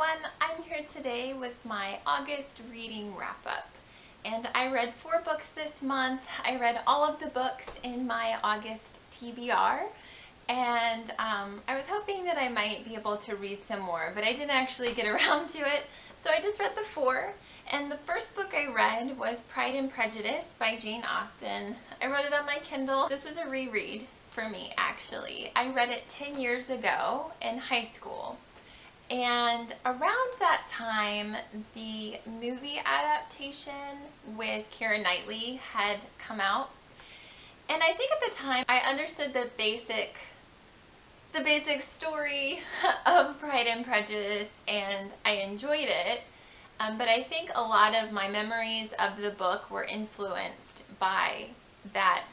everyone, I'm here today with my August reading wrap-up. And I read 4 books this month. I read all of the books in my August TBR, and I was hoping that I might be able to read some more, but I didn't actually get around to it, so I just read the 4. And the first book I read was Pride and Prejudice by Jane Austen. I read it on my Kindle. This was a reread for me, actually. I read it 10 years ago in high school. And around that time, the movie adaptation with Keira Knightley had come out. And I think at the time I understood the basic story of Pride and Prejudice, and I enjoyed it. But I think a lot of my memories of the book were influenced by that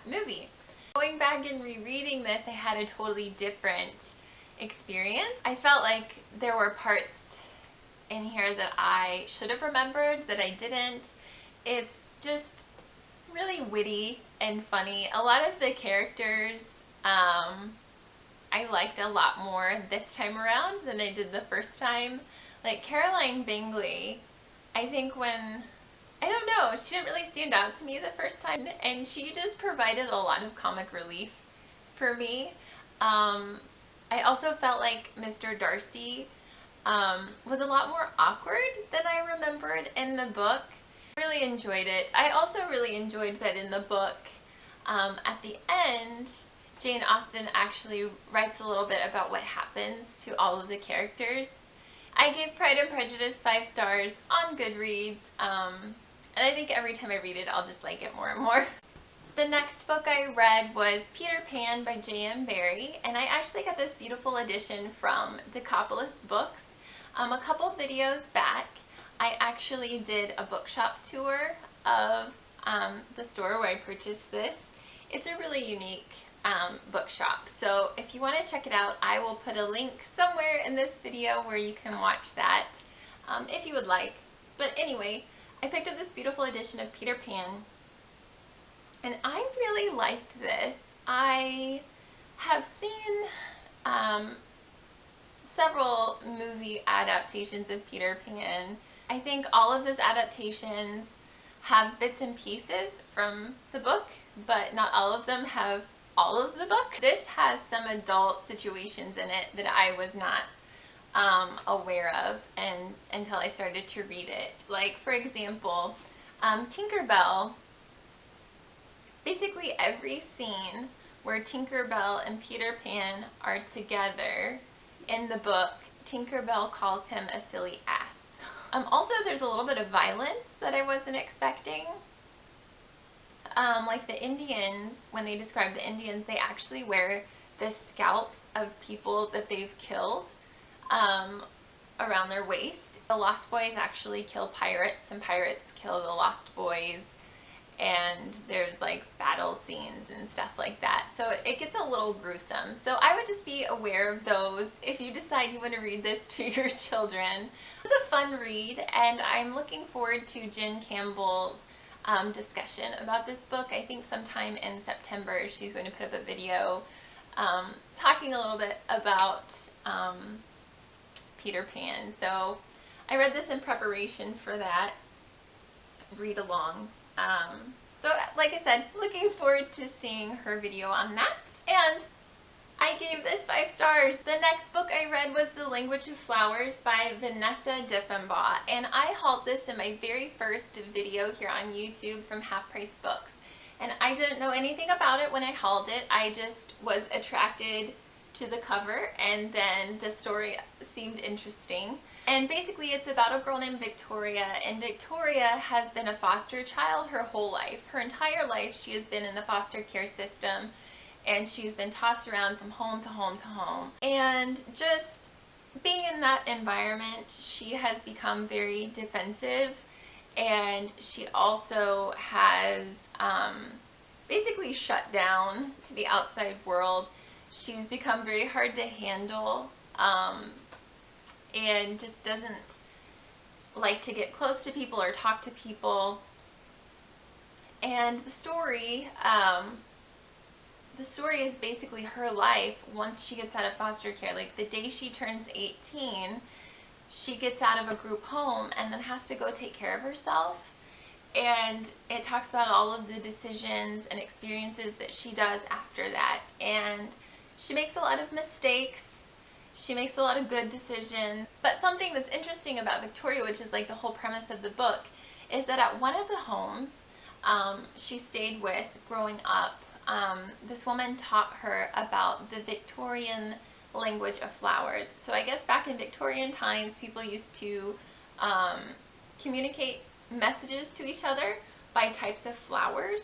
movie. Going back and rereading this, I had a totally different experience. I felt like there were parts in here that I should have remembered that I didn't. It's just really witty and funny. A lot of the characters I liked a lot more this time around than I did the first time. Like Caroline Bingley, I think I don't know, she didn't really stand out to me the first time, and she just provided a lot of comic relief for me. I also felt like Mr. Darcy was a lot more awkward than I remembered in the book. I really enjoyed it. I also really enjoyed that in the book, at the end, Jane Austen actually writes a little bit about what happens to all of the characters. I gave Pride and Prejudice 5 stars on Goodreads, and I think every time I read it, I'll just like it more and more. The next book I read was Peter Pan by J.M. Barrie, and I actually got this beautiful edition from Deco Books. A couple videos back, I actually did a bookshop tour of the store where I purchased this. It's a really unique bookshop, so if you want to check it out, I will put a link somewhere in this video where you can watch that if you would like. But anyway, I picked up this beautiful edition of Peter Pan, and I really liked this. I have seen several movie adaptations of Peter Pan. I think all of those adaptations have bits and pieces from the book, but not all of them have all of the book. This has some adult situations in it that I was not aware of until I started to read it. Like, for example, Tinkerbell. Basically every scene where Tinkerbell and Peter Pan are together in the book, Tinkerbell calls him a silly ass. Also, there's a little bit of violence that I wasn't expecting. Like the Indians, when they describe the Indians, they actually wear the scalps of people that they've killed around their waist. The Lost Boys actually kill pirates, and pirates kill the Lost Boys, and there's like battle scenes and stuff like that. So it gets a little gruesome. So I would just be aware of those if you decide you want to read this to your children. It was a fun read, and I'm looking forward to Jen Campbell's discussion about this book. I think sometime in September she's going to put up a video talking a little bit about Peter Pan. So I read this in preparation for that read along. So like I said, looking forward to seeing her video on that. And I gave this 5 stars. The next book I read was The Language of Flowers by Vanessa Diffenbaugh, and I hauled this in my very first video here on YouTube from Half Price Books. And I didn't know anything about it when I hauled it. I just was attracted to the cover, and then the story seemed interesting. And basically it's about a girl named Victoria, and Victoria has been a foster child her whole life. Her entire life she has been in the foster care system, and she's been tossed around from home to home to home. And just being in that environment, she has become very defensive, and she also has basically shut down to the outside world. She's become very hard to handle, and just doesn't like to get close to people or talk to people. And the story the story is basically her life once she gets out of foster care. Like the day she turns 18, she gets out of a group home and then has to go take care of herself. And it talks about all of the decisions and experiences that she does after that. And she makes a lot of mistakes. She makes a lot of good decisions. But something that's interesting about Victoria, which is like the whole premise of the book, is that at one of the homes she stayed with growing up, this woman taught her about the Victorian language of flowers. So I guess back in Victorian times, people used to communicate messages to each other by types of flowers,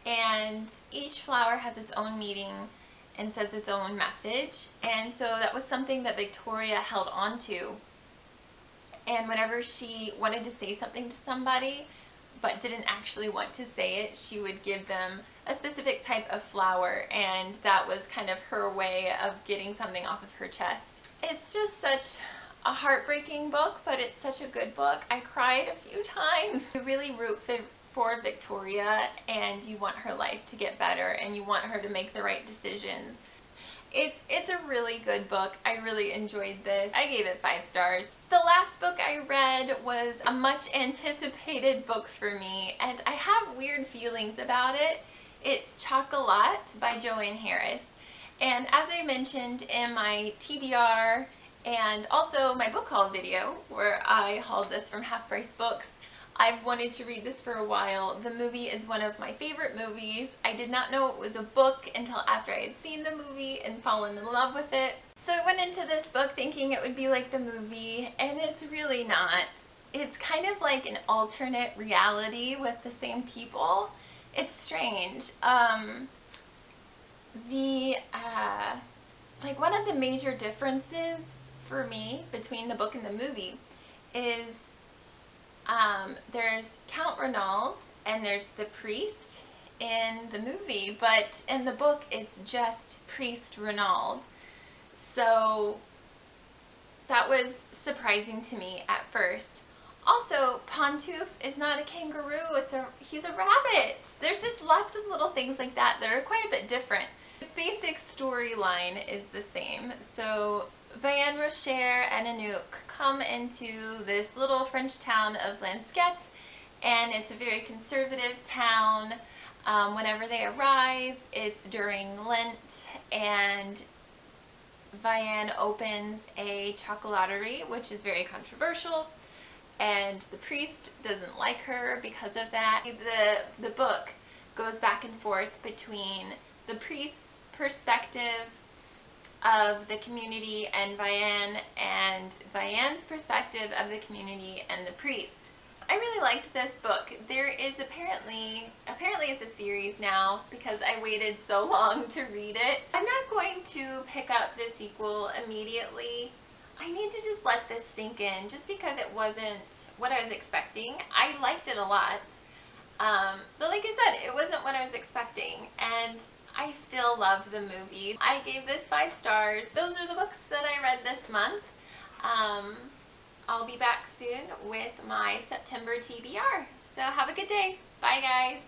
and each flower has its own meaning and says its own message. And so that was something that Victoria held on to. And whenever she wanted to say something to somebody but didn't actually want to say it, she would give them a specific type of flower, and that was kind of her way of getting something off of her chest. It's just such a heartbreaking book, but it's such a good book. I cried a few times. You really root for Victoria, and you want her life to get better, and you want her to make the right decisions. It's a really good book. I really enjoyed this. I gave it 5 stars. The last book I read was a much anticipated book for me, and I have weird feelings about it. It's Chocolat by Joanne. And as I mentioned in my TBR and also my book haul video, where I hauled this from Half Price Books, I've wanted to read this for a while. The movie is one of my favorite movies. I did not know it was a book until after I had seen the movie and fallen in love with it. So I went into this book thinking it would be like the movie, and it's really not. It's kind of like an alternate reality with the same people. It's strange. Like one of the major differences for me between the book and the movie is there's Count Renaud and there's the priest in the movie, but in the book it's just Priest Renaud. So that was surprising to me at first. Also, Pantouf is not a kangaroo, he's a rabbit. There's just lots of little things like that that are quite a bit different. The basic storyline is the same. So Vianne Rocher and Anouk come into this little French town of Lansquet, and it's a very conservative town. Whenever they arrive, it's during Lent, and Vianne opens a chocolaterie, which is very controversial, and the priest doesn't like her because of that. The book goes back and forth between the priest's perspective of the community and Vianne's perspective of the community and the priest. I really liked this book. There is apparently it's a series now because I waited so long to read it. I'm not going to pick up the sequel immediately. I need to just let this sink in, just because it wasn't what I was expecting. I liked it a lot, but like I said, it wasn't what I was expecting, and I still love the movie. I gave this 5 stars. Those are the books that I read this month. I'll be back soon with my September TBR. So have a good day. Bye, guys.